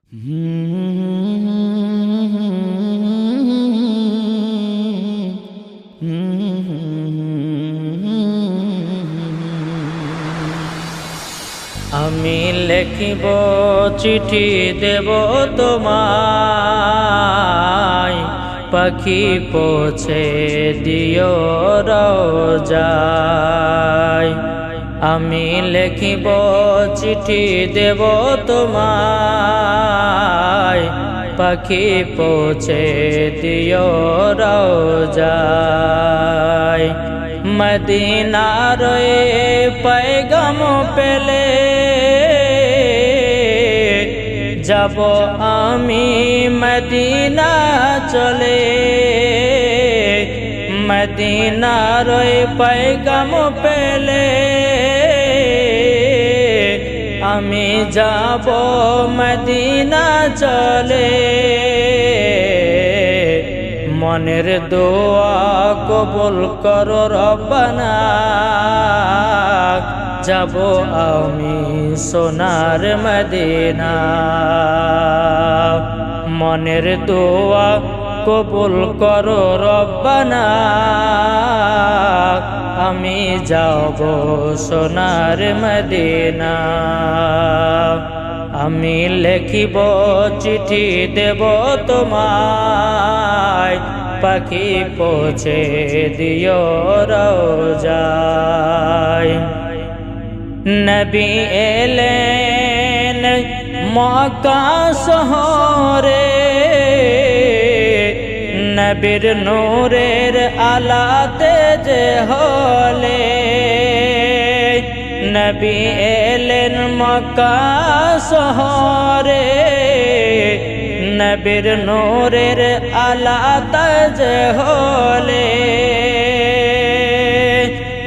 আমি লিখিব চিঠি দেব তোমায়, পাখি পৌঁছে দিও রওজায়। আমি লিখিব চিঠি দেব তোমায়, পাখি পৌঁছে দিও রওজায়। মদিনার पैगाम পেলে যাব আমি মদিনা চলে। মদিনার पैगाम পেলে আমি যাব মদিনা চলে। মনের দোয়া কবুল করো রব্বানা, যাব আমি সোনার মদিনা। মনের দোয়া কবুল করো রব্বানা, আমি যাব সোনার মদিনা। আমি লিখিব চিঠি দেব তোমায়, পাখি পৌঁছে দিও রওজায়। নবী এলেন মক্কা শহরে, নবীর নূরের আলাতে যে হলে। নবী এলেন মক্কা শহরে, নবীর নূরের আলাতে যে হলে।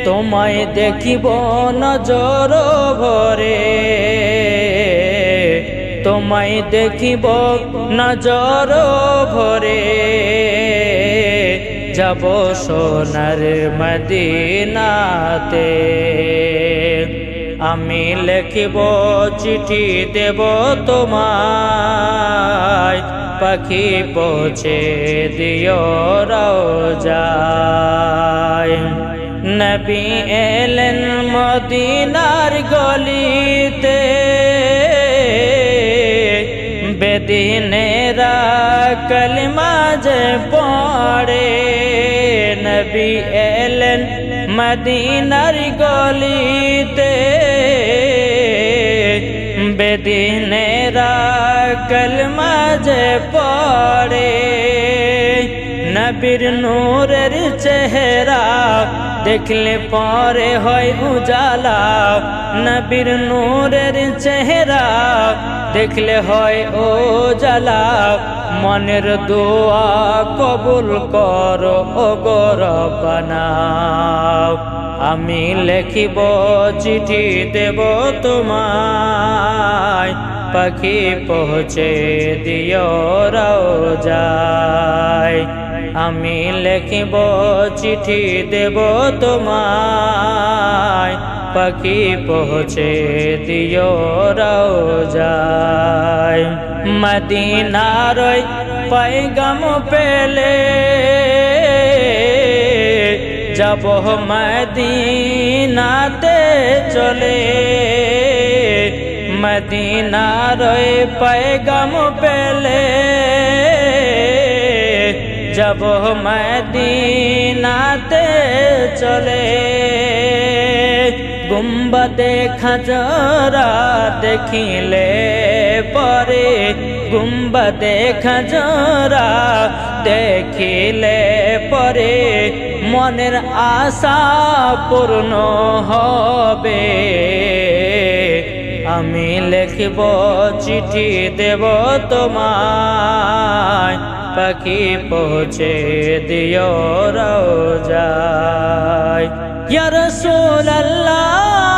তোমায় দেখিব নজর ভরে, তোমায় দেখিব নজর ভরে। যাব সোনার মদিনাতে। আমি লিখিব চিঠি দেব তোমায়, পাখি পৌঁছে দিও রওজায়। নবী এলেন মদিনার গলিতে, বেদিনেরা কলমা যে পড়ে। নবী এলেন মদিনার গলিতে, বেদিনেরা কলমা যে পড়ে। নবীর নূরের চেহারা দেখলে পরে হয় উজালা। নবীর নূরের চেহারা দেখলে হয় উজালা। মনের দোয়া কবুল করো ওগো রব্বানা। আমি লিখিব চিঠি দেব তোমায়, পাখি পৌঁছে দিও রওজায়। আমি লিখিব চিঠি দেব তোমায়, পাখি পৌঁছে দিও রওজায়। মদিনার पैगाम পেলে যাব মদিনাতে চলে। মদিনার पैगाम পেলে যাব মদিনাতে চলে। গুম্বদে খাজরা দেখিলে পরে, গুম্বদে খাজরা দেখিলে পরে। মনের আশা পূর্ণ হবে। আমি লিখিব চিঠি দেব তোমায়, পাখি পৌঁছে দিও রওজায়। ইয়া রাসূলুল্লাহ